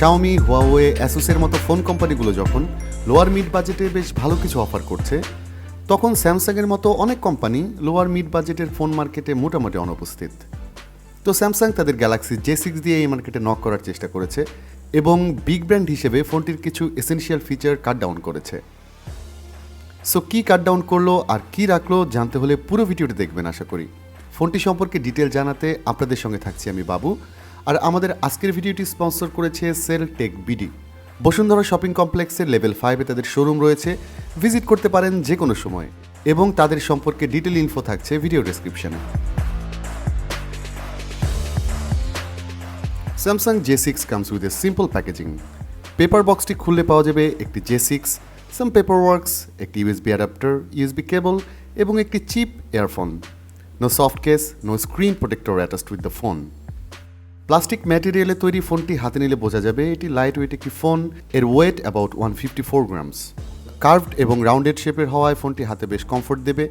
Xiaomi, Huawei, অ্যাসুসের মতো phone কোম্পানিগুলো যখন লোয়ার মিড বাজেটে বেশ ভালো কিছু অফার করছে, তখন স্যামসাংয়ের মতো অনেক কোম্পানি লোয়ার মিড বাজেটের ফোন মার্কেটে মোটামুটি অনুপস্থিত। তো স্যামসাং তাদের গ্যালাক্সি J6 দিয়ে এই মার্কেটে নক করার চেষ্টা করেছে এবং বিগ ব্র্যান্ড হিসেবে ফোনটির কিছু এসেনশিয়াল ফিচার কাট ডাউন করেছে। সো কী কাট ডাউন করলো আর কী রাখলো জানতে হলে পুরো ভিডিওটি দেখবেন আশা করি। ফোনটি সম্পর্কে ডিটেল জানাতে আপনাদের সঙ্গে থাকছি আমি বাবু, আর আমাদের আজকের ভিডিওটি স্পন্সর করেছে cell tech BD. Bashundhara shopping কমপ্লেক্সের লেভেল 5-এ তাদের শোরুম রয়েছে, ভিজিট করতে পারেন যে কোনো সময় এবং তাদের সম্পর্কে ডিটেল ইনফো থাকছে ভিডিও ডেসক্রিপশনে। Samsung J6 comes with a simple packaging. Paper বক্সটি খুললে পাওয়া যাবে একটি J6, সাম পেপার ওয়ার্কস, একটি ইউএসবি অ্যাডাপ্টার, ইউএসবি কেবল এবং একটি cheap earphone. No soft case, no screen protector attached with the phone. Plastic ম্যাটেরিয়ালে তৈরি ফোনটি হাতে নিলে বোঝা যাবে এটি লাইট ওয়েট একটি ফোন। এর ওয়েট অ্যাবাউট 154 গ্রামস। কার্ভড এবং রাউন্ডেড শেপের হওয়ায় ফোনটি হাতে বেশ কমফোর্ট দেবে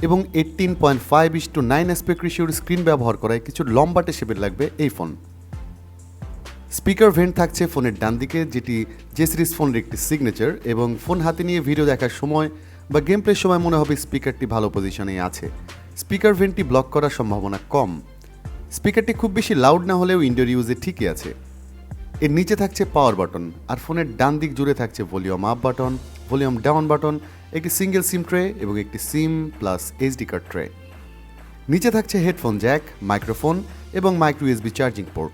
এবং 18.5:9 অ্যাসপেক্ট রেশিওর স্ক্রিন ব্যবহার করায় কিছু লম্বাটে শেপের লাগবে এই ফোন। স্পিকার ভেন্ট থাকছে ফোনের ডান দিকে, যেটি জে সিরিজ ফোনের একটি সিগনেচার, এবং ফোন হাতে নিয়ে ভিডিও দেখার সময় বা গেম প্লের সময় মনে হবে স্পিকারটি ভালো পজিশনেই আছে। স্পিকার ভেন্টটি ব্লক করার সম্ভাবনা কম। স্পিকারটি খুব বেশি লাউড না হলেও ইনডোর ইউজে ঠিকই আছে। এর নিচে থাকছে পাওয়ার বাটন, আর ফোনের ডান দিক জুড়ে থাকছে volume up button, volume down button, একটি সিঙ্গেল সিম ট্রে এবং একটি সিম প্লাস এইচডি কার্ড ট্রে। নিচে থাকছে হেডফোন জ্যাক, মাইক্রোফোন এবং মাইক্রো ইউএসবি চার্জিং পোর্ট।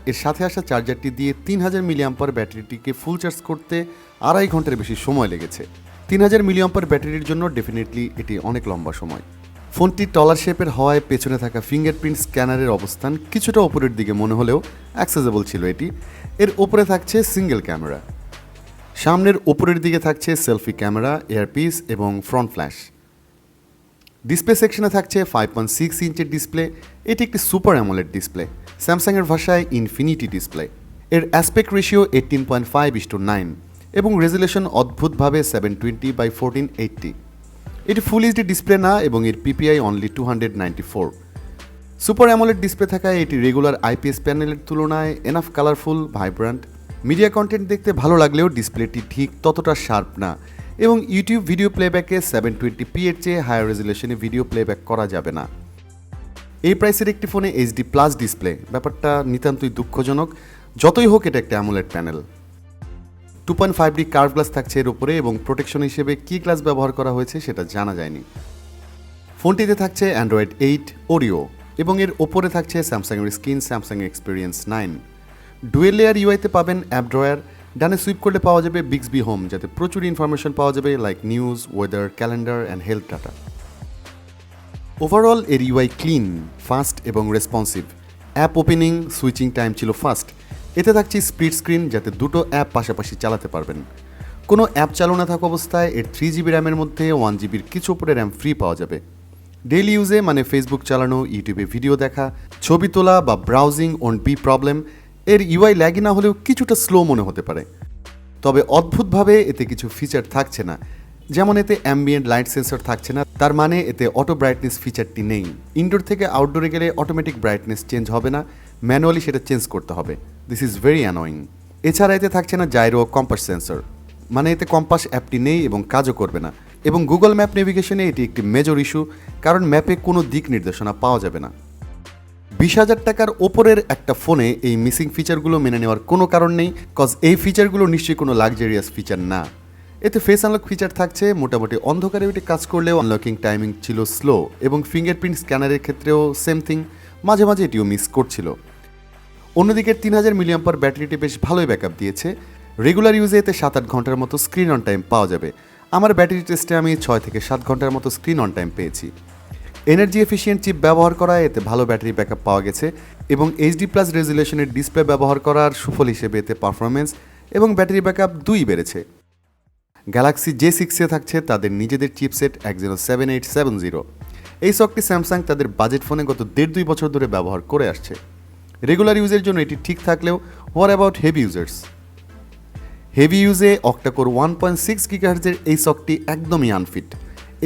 এর সাথে আসা চার্জারটি দিয়ে 3000 মিলিঅ্যাম্পার ব্যাটারিটিকে ফুল চার্জ করতে 2.5 ঘন্টার বেশি সময় লেগেছে। 3000 মিলিঅ্যাম্পার ব্যাটারির জন্য ডেফিনেটলি এটি অনেক লম্বা সময়। ফোনটি টলার শেপের হওয়ায় পেছনে থাকা ফিঙ্গারপ্রিন্ট স্ক্যানারের অবস্থান কিছুটা ওপরের দিকে মনে হলেও অ্যাক্সেসেবল ছিল এটি। এর ওপরে থাকছে সিঙ্গেল ক্যামেরা। সামনের ওপরের দিকে থাকছে সেলফি ক্যামেরা, এয়ারপিস এবং ফ্রন্ট ফ্ল্যাশ। ডিসপ্লে সেকশনে থাকছে 5.6 ইঞ্চের ডিসপ্লে। এটি একটি সুপার অ্যামোলেড ডিসপ্লে, স্যামসাংয়ের ভাষায় ইনফিনিটি ডিসপ্লে। এর অ্যাসপেক্ট রেশিও 18.5:9 এবং রেজুলেশন অদ্ভুতভাবে 720x1480। এটি ফুল এইচডি ডিসপ্লে না এবং এর PPI only 294। Super AMOLED display থাকায় এটি রেগুলার আইপিএস প্যানেলের তুলনায় enough colourful, vibrant. Media content দেখতে ভালো লাগলেও ডিসপ্লেটি ঠিক ততটা শার্প না এবং ইউটিউব ভিডিও প্লেব্যাকে 720p এর চেয়ে হায়ার রেজুলেশনে ভিডিও প্লেব্যাক করা যাবে না। এই প্রাইসের একটি ফোনে এইচডি প্লাস ডিসপ্লে, ব্যাপারটা নিতান্তই দুঃখজনক। যতই হোক এটা একটা AMOLED panel. 2.5D curve glass থাকছে এর উপরে এবং প্রোটেকশন হিসেবে কী গ্লাস ব্যবহার করা হয়েছে সেটা জানা যায়নি। ফোনটিতে থাকছে অ্যান্ড্রয়েড 8 ওরিও এবং এর ওপরে থাকছে স্যামসাংয়ের screen, Samsung experience 9। Dual layer ইউআইতে পাবেন অ্যাপ ড্রয়ার। ডানে সুইপ করলে পাওয়া যাবে বিক্সবি হোম, যাতে প্রচুর ইনফরমেশন পাওয়া যাবে like news, weather, calendar and health data. Overall এর ইউআই ক্লিন, ফাস্ট এবং responsive. App opening, switching time ছিল ফাস্ট। এতে থাকছে স্প্লিট স্ক্রিন, যাতে দুটো অ্যাপ পাশাপাশি চালাতে পারবেন। কোনো অ্যাপ চালু না থাকা অবস্থায় এর 3GB র্যামের মধ্যে 1GBর কিছু উপরে র্যাম ফ্রি পাওয়া যাবে। ডেইলি ইউজে মানে ফেসবুক চালানো, ইউটিউবে ভিডিও দেখা, ছবি তোলা বা ব্রাউজিং ওন্ট বি প্রবলেম। এর ইউআই ল্যাগি না হলেও কিছুটা স্লো মনে হতে পারে, তবে অদ্ভুতভাবে এতে কিছু ফিচার থাকছে না। যেমন এতে অ্যাম্বিয়েন্ট লাইট সেন্সর থাকছে না, তার মানে এতে অটো ব্রাইটনেস ফিচারটি নেই। ইনডোর থেকে আউটডোরে গেলে অটোমেটিক ব্রাইটনেস চেঞ্জ হবে না, ম্যানুয়ালি সেটা চেঞ্জ করতে হবে। This is very annoying. এছাড়া এতে থাকছে না জাইরো কম্পাস সেন্সর, মানে এতে কম্পাস অ্যাপটি নেই এবং কাজও করবে না। এবং গুগল ম্যাপ নেভিগেশনে এটি একটি মেজর ইস্যু, কারণ ম্যাপে কোনো দিক নির্দেশনা পাওয়া যাবে না। 20,000 টাকার ওপরের একটা ফোনে এই মিসিং ফিচারগুলো মেনে নেওয়ার কোনো কারণ নেই, কজ এই ফিচারগুলো নিশ্চয়ই কোনো লাক্সারিয়াস ফিচার না। এতে ফেস আনলক ফিচার থাকছে, মোটামুটি অন্ধকারে ওইটি কাজ করলেও আনলকিং টাইমিং ছিল স্লো এবং ফিঙ্গারপ্রিন্ট স্ক্যানারের ক্ষেত্রেও সেম থিং, মাঝে মাঝে এটিও মিস করছিল। অন্যদিকে 3000 মিলিঅ্যাম্পার ব্যাটারিটি বেশ ভালোই ব্যাকআপ দিয়েছে। রেগুলার ইউজে এতে 7-8 ঘন্টার মতো স্ক্রিন অন টাইম পাওয়া যাবে। আমার ব্যাটারি টেস্টে আমি 6 থেকে 7 ঘন্টার মতো স্ক্রিন অন টাইম পেয়েছি। এনার্জি এফিশিয়েন্ট চিপ ব্যবহার করায় এতে ভালো ব্যাটারি ব্যাকআপ পাওয়া গেছে এবং এইচডি প্লাস রেজুলেশনের ডিসপ্লে ব্যবহার করার সুফল হিসেবে এতে পারফরমেন্স এবং ব্যাটারি ব্যাকআপ দুই বেড়েছে। গ্যালাক্সি J6-এ থাকছে তাদের নিজেদের চিপসেট Exynos 7870। এই সফটটি স্যামসাং তাদের বাজেট ফোনে গত 1.5-2 বছর ধরে ব্যবহার করে আসছে। রেগুলার ইউজের জন্য এটি ঠিক থাকলেও what about heavy users? Heavy ইউজে অক্টাকোর 1.6 GHz-এর এই সফটটি একদমই আনফিট।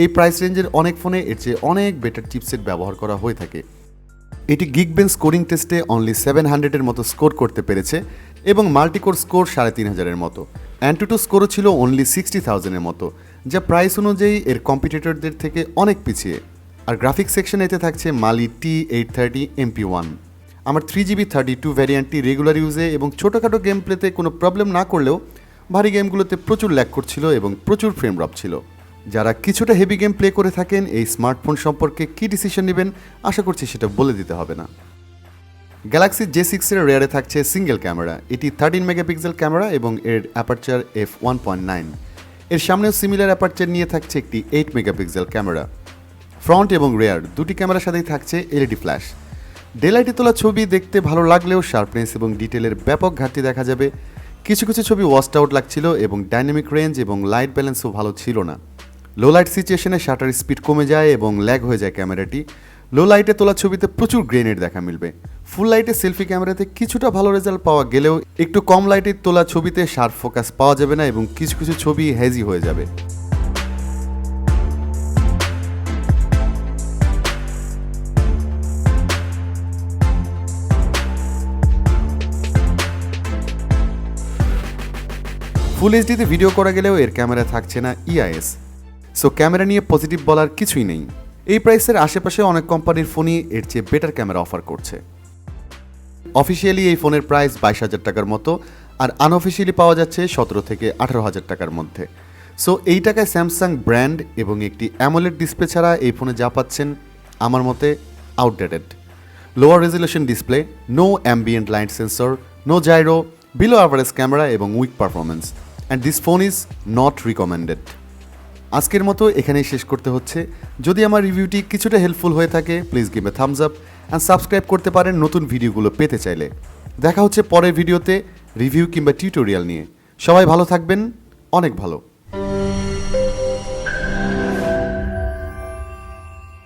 এই প্রাইস রেঞ্জের অনেক ফোনে এর চেয়ে অনেক বেটার চিপসেট ব্যবহার করা হয়ে থাকে। এটি গিগবেঞ্চ স্কোরিং টেস্টে অনলি 700-এর মতো স্কোর করতে পেরেছে এবং মাল্টিকোর স্কোর 3500-এর মতো। অ্যান্টুটু স্কোরও ছিল অনলি 60,000-এর মতো, যা প্রাইস অনুযায়ী এর কম্পিটিটরদের থেকে অনেক পিছিয়ে। আর গ্রাফিক্স সেকশনে এতে থাকছে মালি T830 MP1। আমার 3GB 32 ভ্যারিয়েন্টটি রেগুলার ইউজে এবং ছোটোখাটো গেম প্লেতে কোনো প্রবলেম না করলেও ভারী গেমগুলোতে প্রচুর ল্যাগ করছিল এবং প্রচুর ফ্রেম ড্রপ ছিল। যারা কিছুটা হেভি গেম প্লে করে থাকেন এই স্মার্টফোন সম্পর্কে কী ডিসিশন নেবেন আশা করছি সেটা বলে দিতে হবে না। গ্যালাক্সি J6-এর রেয়ারে থাকছে সিঙ্গেল ক্যামেরা। এটি 13 মেগাপিক্সেল ক্যামেরা এবং এর অ্যাপারচার f1.9। এর সামনেও সিমিলার অ্যাপারচার নিয়ে থাকছে একটি 8 মেগাপিক্সেল ক্যামেরা। ফ্রন্ট এবং রেয়ার দুটি ক্যামেরার সাথেই থাকছে এলইডি ফ্ল্যাশ। ডেলাইটে তোলা ছবি দেখতে ভালো লাগলেও শার্পনেস এবং ডিটেলের ব্যাপক ঘাটতি দেখা যাবে। কিছু কিছু ছবি ওয়াস্ট আউট লাগছিল এবং ডাইনামিক রেঞ্জ এবং লাইট ব্যালেন্সও ভালো ছিল না। লো লাইট সিচুয়েশনে শাটার স্পিড কমে যায় এবং ল্যাগ হয়ে যায় ক্যামেরাটি। লো লাইটে তোলা ছবিতে প্রচুর গ্রেনেড দেখা মিলবে। ফুল লাইটে সেলফি ক্যামেরাতে কিছুটা ভালো রেজাল্ট পাওয়া গেলেও একটু কম লাইটে তোলা ছবিতে শার্প ফোকাস পাওয়া যাবে না এবং কিছু কিছু ছবি হেজি হয়ে যাবে। ফুল এইচডিতে ভিডিও করা গেলেও এর ক্যামেরা থাকছে না EIS। সো ক্যামেরা নিয়ে পজিটিভ বলার কিছুই নেই। এই প্রাইসের আশেপাশে অনেক কোম্পানির ফোনই এর চেয়ে বেটার ক্যামেরা অফার করছে। অফিসিয়ালি এই ফোনের প্রাইস 22,000 টাকার মতো, আর আনঅফিসিয়ালি পাওয়া যাচ্ছে 17 থেকে 18,000 টাকার মধ্যে। সো এই টাকায় স্যামসাং ব্র্যান্ড এবং একটি অ্যামোলেড ডিসপ্লে ছাড়া এই ফোনে যা পাচ্ছেন আমার মতে outdated. Lower resolution display, no ambient light sensor, no gyro, below average camera এবং weak performance, and this phone is not recommended. আজকের মতো এখানেই শেষ করতে হচ্ছে। যদি আমার রিভিউটি কিছুটা হেল্পফুল হয়ে থাকে please give a Thums up and subscribe করতে পারেন নতুন ভিডিওগুলো পেতে চাইলে। দেখা হচ্ছে পরের ভিডিওতে রিভিউ কিংবা টিউটোরিয়াল নিয়ে। সবাই ভালো থাকবেন, অনেক ভালো।